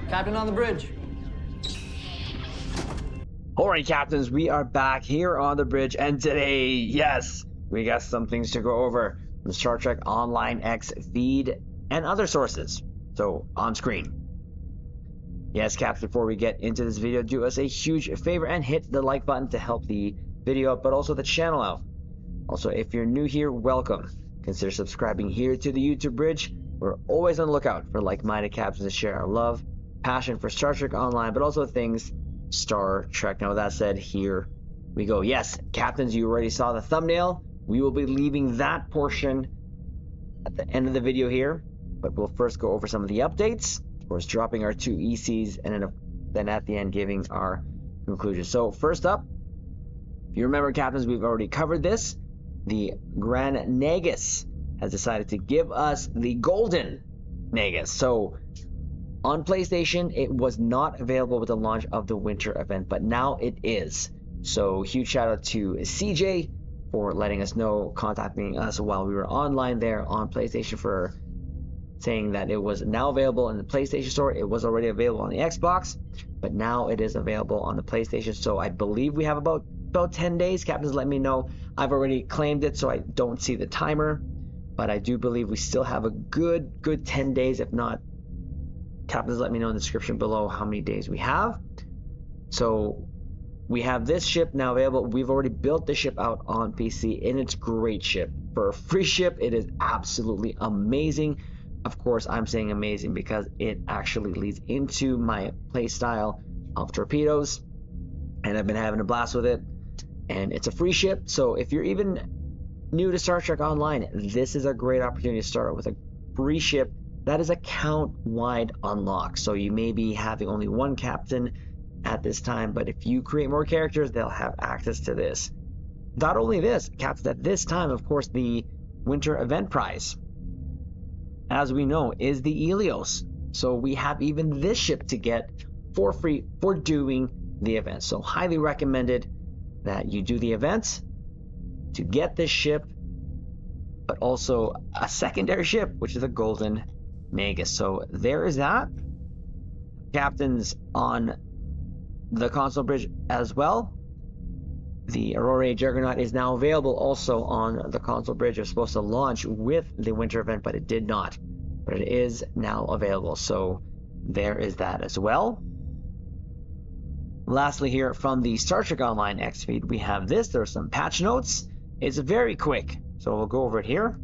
Captain on the bridge. Alright, captains, we are back here on the bridge, and today, yes, we got some things to go over. The Star Trek Online X feed and other sources. So, on screen. Yes, caps, before we get into this video, do us a huge favor and hit the like button to help the video out, but also the channel out. Also, if you're new here, welcome. Consider subscribing here to the YouTube bridge. We're always on the lookout for like-minded captains to share our love, passion for Star Trek Online, but also things Star Trek. Now, with that said, here we go. Yes, captains, you already saw the thumbnail. We will be leaving that portion at the end of the video here, but we'll first go over some of the updates. Of course, dropping our 2 ECs, and then at the end giving our conclusion. So first up, if you remember, captains, we've already covered this. The Grand Nagus has decided to give us the Golden Nagus. So on PlayStation, it was not available with the launch of the winter event, but now it is. So huge shout out to CJ for letting us know, contacting us while we were online there on PlayStation, for saying that it was now available in the PlayStation Store. It was already available on the Xbox, but now it is available on the PlayStation. So I believe we have about 10 days. Captains, let me know. I've already claimed it, so I don't see the timer, but I do believe we still have a good 10 days, if not. Captains, let me know in the description below how many days we have. So we have this ship now available. We've already built the ship out on PC, and it's a great ship. For a free ship, it is absolutely amazing. Of course, I'm saying amazing because it actually leads into my play style of torpedoes, and I've been having a blast with it. And it's a free ship, so if you're even new to Star Trek Online, this is a great opportunity to start with a free ship that is account-wide unlock. So you may be having only one captain at this time, but if you create more characters, they'll have access to this. Not only this, captains, at this time, of course, the winter event prize, as we know, is the Helios. So we have even this ship to get for free for doing the event. So highly recommended that you do the event to get this ship, but also a secondary ship, which is a Golden Nagus. So there is that. Captains, on the console bridge as well, the AREORE Juggernaut is now available also on the console bridge. It was supposed to launch with the winter event, but it did not. But it is now available. So there is that as well. Lastly, here from the Star Trek Online X feed, we have this. There are some patch notes. It's very quick, so we'll go over it here.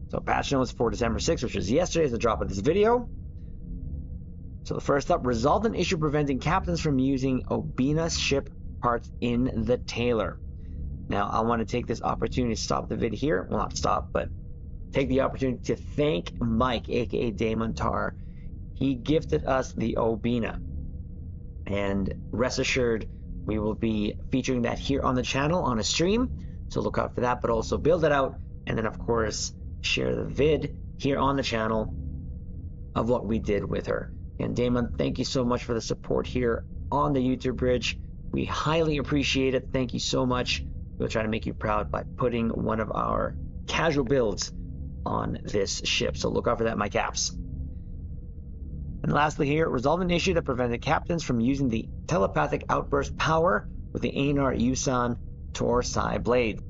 So patch notes for December 6th, which was yesterday, is the drop of this video. So the first up, resolved an issue preventing captains from using Obina ship parts in the Taylor. Now, I want to take this opportunity to stop the vid here. Well, not stop, but take the opportunity to thank Mike, aka Damon Tar. He gifted us the Obina. And rest assured, we will be featuring that here on the channel on a stream. So look out for that, but also build it out. And then, of course, share the vid here on the channel of what we did with her. And Damon, thank you so much for the support here on the YouTube bridge. We highly appreciate it. Thank you so much. We'll try to make you proud by putting one of our casual builds on this ship. So look out for that, my caps. And lastly here, resolve an issue that prevented captains from using the telepathic outburst power with the AREORE Yusan Tor Psi blade.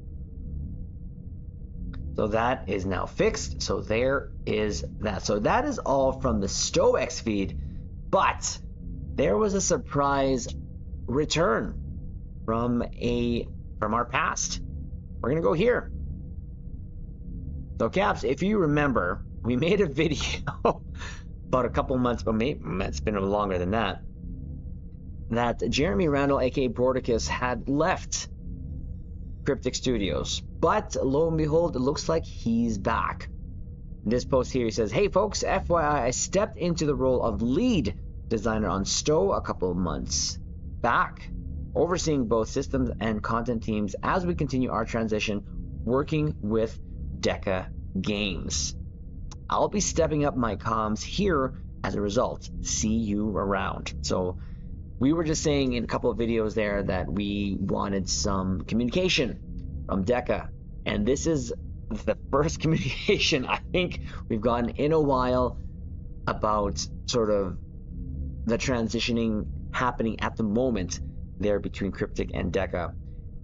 So that is now fixed. So there is that. So that is all from the StoX feed. But there was a surprise return from our past. We're gonna go here. So caps, if you remember, we made a video about a couple months, but maybe it's been longer than that, that Jeremy Randall, aka Borticus, had left Cryptic Studios. But lo and behold, it looks like he's back. In this post here, he says, "Hey folks, FYI, I stepped into the role of lead designer on STO a couple of months back, overseeing both systems and content teams as we continue our transition working with Deca Games. I'll be stepping up my comms here as a result. See you around." So we were just saying in a couple of videos there that we wanted some communication from Deca, and this is the first communication I think we've gotten in a while. about sort of the transitioning happening at the moment there between Cryptic and Deca.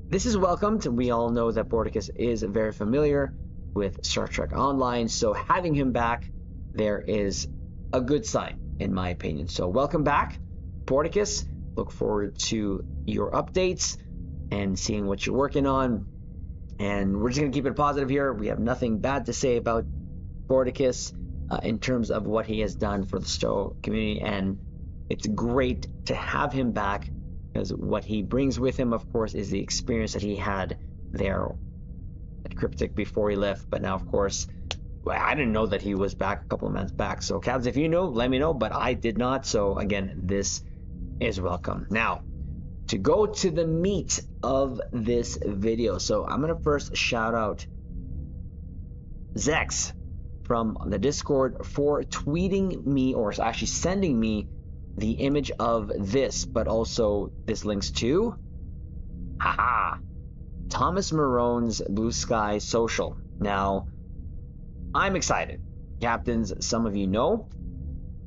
This is welcomed. We all know that Borticus is very familiar with Star Trek Online, so having him back there is a good sign, in my opinion. So welcome back, Borticus. Look forward to your updates and seeing what you're working on. And we're just going to keep it positive here. We have nothing bad to say about Borticus in terms of what he has done for the STO community, and it's great to have him back, because what he brings with him, of course, is the experience that he had there at Cryptic before he left. But now, of course, I didn't know that he was back a couple of months back. So, Cabs, if you know, let me know. But I did not. So, again, this is welcome. Now, to go to the meat of this video. So, I'm going to first shout out Zex from the Discord for tweeting me, or actually sending me, the image of this, but also this links to Thomas Marone's Blue Sky Social. Now, I'm excited. Captains, some of you know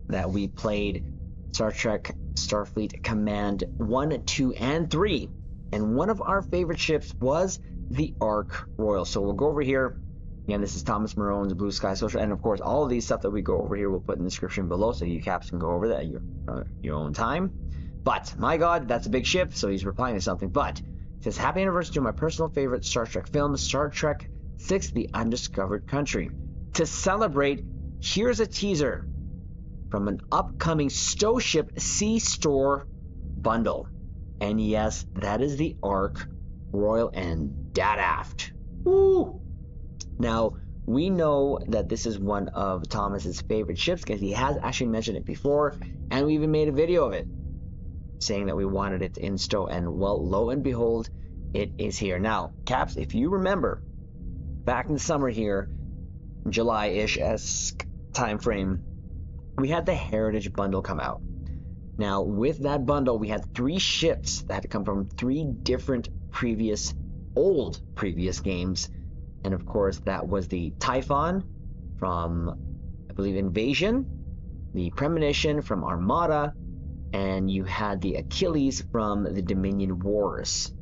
that we played Star Trek Starfleet Command 1, 2, and 3, and one of our favorite ships was the AREORE. So we'll go over here. Again, this is Thomas Marone's Blue Sky Social, and of course, all of these stuff that we go over here, we'll put in the description below, so you caps can go over that at your own time. But my God, that's a big ship, so he's replying to something. But it says, "Happy anniversary to my personal favorite Star Trek film, Star Trek VI: The Undiscovered Country. To celebrate, here's a teaser from an upcoming STO ship C-Store bundle." And yes, that is the AREORE and Dad Aft. Woo! Now, we know that this is one of Thomas's favorite ships, because he has actually mentioned it before, and we even made a video of it, saying that we wanted it in STO, and well, lo and behold, it is here. Now, Caps, if you remember, back in the summer here, July-ish-esque time frame, we had the Heritage Bundle come out. Now, with that bundle, we had 3 ships that had to come from 3 different previous games. And of course, that was the Typhon from, I believe, Invasion, the Premonition from Armada, and you had the Achilles from the Dominion Wars.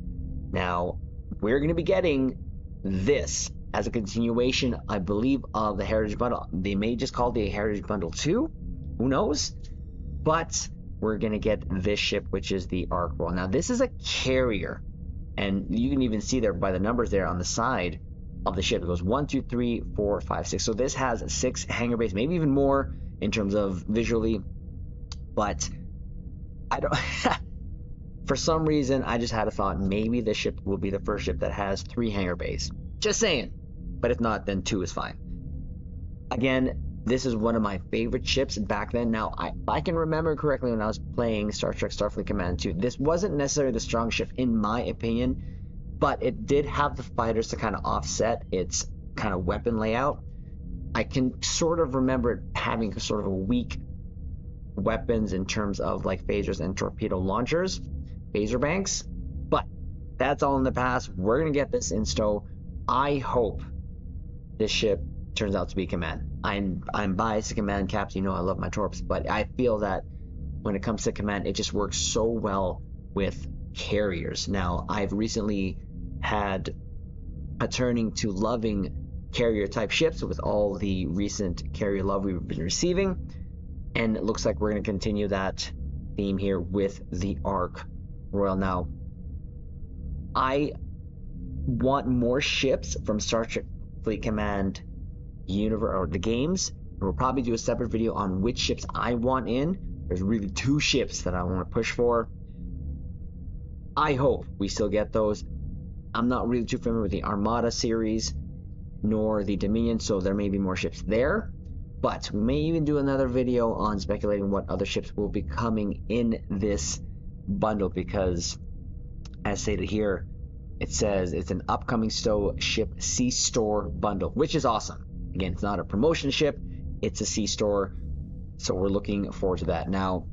Now, we're going to be getting this as a continuation, I believe, of the Heritage Bundle. They may just call it the Heritage Bundle 2. Who knows? But we're going to get this ship, which is the AREORE. Now, this is a carrier, and you can even see there by the numbers there on the side of the ship. It goes 1, 2, 3, 4, 5, 6. So this has 6 hangar bays, maybe even more in terms of visually. But I don't. For some reason, I just had a thought maybe this ship will be the first ship that has 3 hangar bays. Just saying. But if not, then 2 is fine. Again, this is one of my favorite ships back then. Now, I can remember correctly when I was playing Star Trek Starfleet Command 2. This wasn't necessarily the strong ship, in my opinion, but it did have the fighters to kind of offset its kind of weapon layout. I can sort of remember it having sort of a weak weapons in terms of like phasers and torpedo launchers, phaser banks, but that's all in the past. We're going to get this in STO. I hope this ship turns out to be Command. I'm biased to Command, Caps. You know I love my torps, but I feel that when it comes to Command, it just works so well with carriers. Now, I've recently had a turning to loving carrier type ships with all the recent carrier love we've been receiving, and it looks like we're going to continue that theme here with the AREORE. Now, I want more ships from Star Trek Fleet Command universe, or the games. We'll probably do a separate video on which ships I want in. There's really 2 ships that I want to push for. I hope we still get those. I'm not really too familiar with the Armada series nor the Dominion, so there may be more ships there. But we may even do another video on speculating what other ships will be coming in this bundle, because as stated here, it says it's an upcoming STO ship C-Store bundle, which is awesome. Again, it's not a promotion ship, it's a C-Store, so we're looking forward to that. Now,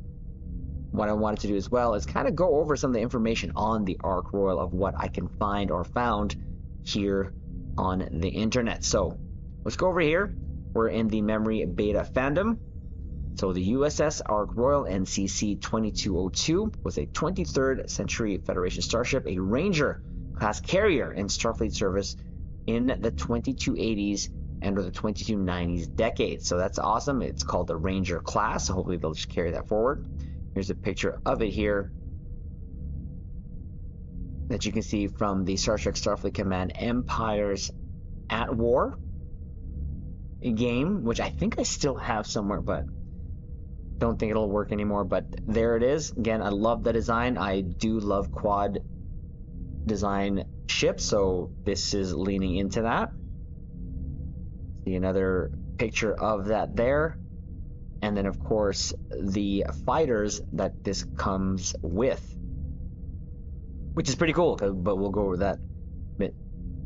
what I wanted to do as well is kind of go over some of the information on the AREORE of what I can find or found here on the internet. So let's go over here. We're in the memory beta fandom, So the USS Ark Royal NCC 2202 was a 23rd century Federation starship, a Ranger class carrier in Starfleet service in the 2280s and or the 2290s decade. So that's awesome. It's called the Ranger class. So hopefully they'll just carry that forward. Here's a picture of it here that you can see from the Star Trek Starfleet Command Empires at War game, which I think I still have somewhere, but don't think it'll work anymore. But there it is. Again, I love the design. I do love quad design ships, so this is leaning into that. See another picture of that there. And then of course the fighters that this comes with, which is pretty cool, but we'll go over that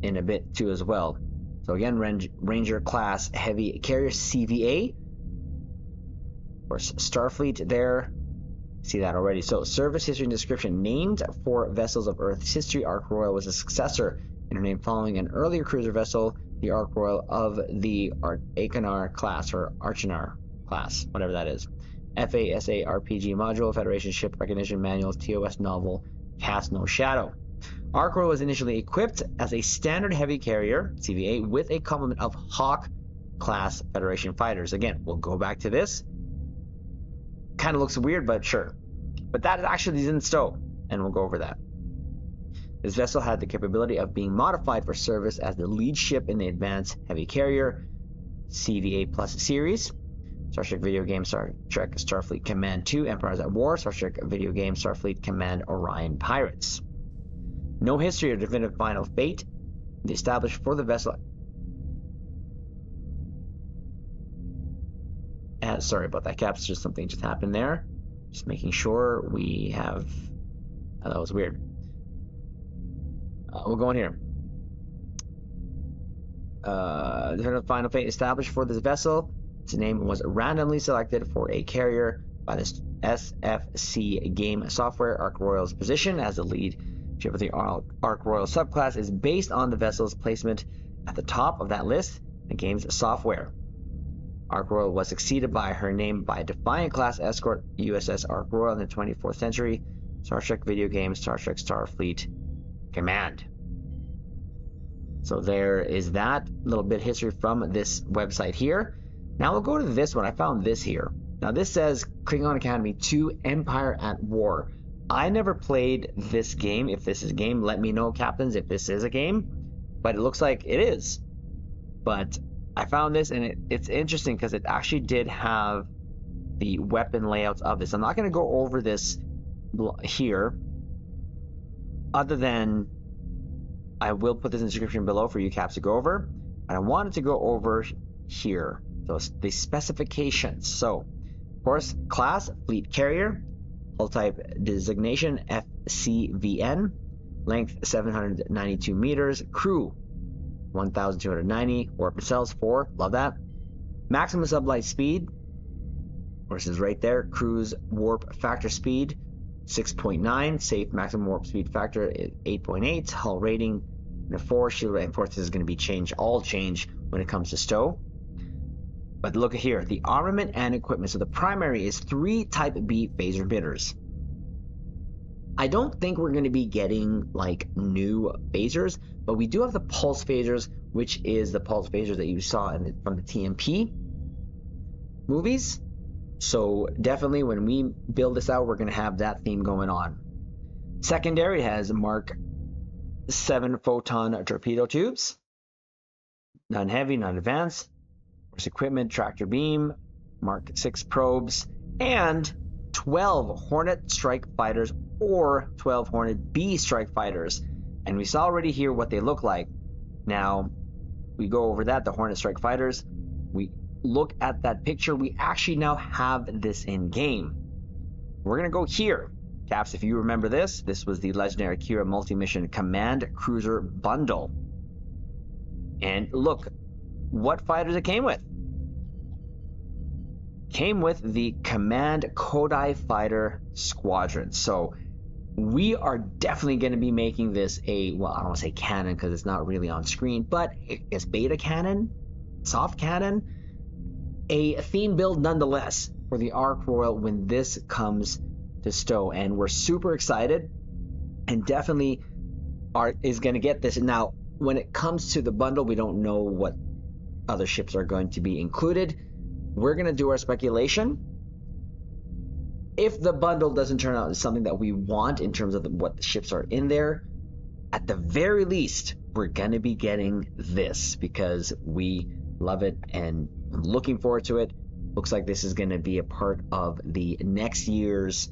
in a bit too as well. So again, Ranger class heavy carrier CVA. Of course, Starfleet there. See that already. So service history and description. Named for vessels of Earth's history, Ark Royal was a successor in her name following an earlier cruiser vessel, the Ark Royal of the Achenar class, or Archenar class, whatever that is. FASA RPG module, Federation ship recognition manual, TOS novel, Cast No Shadow. Ark Royal was initially equipped as a standard heavy carrier, CVA, with a complement of Hawk class Federation fighters. Again, we'll go back to this. Kind of looks weird, but sure. But that actually is in stow, and we'll go over that. This vessel had the capability of being modified for service as the lead ship in the Advanced Heavy Carrier CVA Plus series. Star Trek video game Star Trek Starfleet Command 2 Empires at War, Star Trek video game Starfleet Command Orion Pirates. No history or definitive final fate. The established for the vessel. Sorry about that, Caps. Just something just happened there. Just making sure we have. Oh, that was weird. We'll go in here. Definitive final fate established for this vessel. Its name was randomly selected for a carrier by the SFC game software. Ark Royal's position as the lead ship of the Ark Royal subclass is based on the vessel's placement at the top of that list in the game's software. Ark Royal was succeeded by her name by Defiant class escort USS Ark Royal in the 24th century Star Trek video game Star Trek Starfleet Command. So there is that little bit of history from this website here. Now we'll go to this one. I found this here. Now this says Klingon Academy 2 Empire at War. I never played this game. If this is a game, let me know, captains, if this is a game. But it looks like it is. But I found this, and it's interesting because it actually did have the weapon layouts of this. I'm not going to go over this here, other than I will put this in the description below for you caps to go over. And I wanted to go over here, the specifications. So, of course, class, fleet carrier, hull type designation, FCVN, length 792 meters, crew 1,290, warp nacelles 4, love that. Maximum sublight speed, of course, is right there. Cruise warp factor speed 6.9, safe maximum warp speed factor 8.8, hull rating 4, shield rating. Of course, this is going to be all change when it comes to stow. But look at here, the armament and equipment. So the primary is 3 Type B phaser bidders. I don't think we're going to be getting like new phasers, but we do have the pulse phasers, which is the pulse phasers that you saw from the TMP movies. So definitely when we build this out, we're going to have that theme going on. Secondary has Mark 7 photon torpedo tubes, none heavy, none advanced. Equipment, tractor beam, Mark 6 probes, and 12 Hornet strike fighters or 12 Hornet B strike fighters. And we saw already here what they look like. Now, we go over that, the Hornet strike fighters. We look at that picture. We actually now have this in game. We're going to go here. Caps, if you remember this was the legendary Kira multi-mission command cruiser bundle. And look what fighters it came with. Came with the Command Kodai Fighter Squadron. So we are definitely going to be making this well, I don't want to say canon because it's not really on screen, but it's beta canon, soft canon. a theme build nonetheless for the Ark Royal when this comes to stow, and we're super excited and definitely is going to get this. Now, when it comes to the bundle, we don't know what other ships are going to be included. We're going to do our speculation. If the bundle doesn't turn out as something that we want in terms of what the ships are in there, at the very least, we're going to be getting this because we love it and I'm looking forward to it. Looks like this is going to be a part of the next year's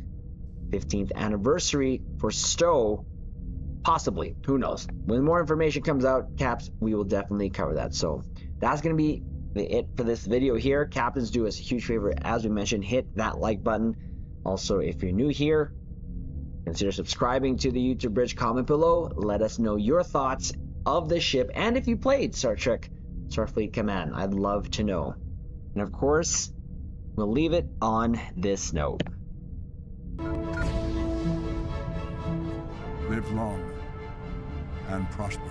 15th anniversary for Stowe. Possibly. Who knows? When more information comes out, Caps, we will definitely cover that. So that's going to be it for this video here. Captains, do us a huge favor. As we mentioned, hit that like button. Also, if you're new here, consider subscribing to the YouTube Bridge. Comment below. Let us know your thoughts of the ship. And if you played Star Trek Starfleet Command, I'd love to know. And of course, we'll leave it on this note. Live long and prosper.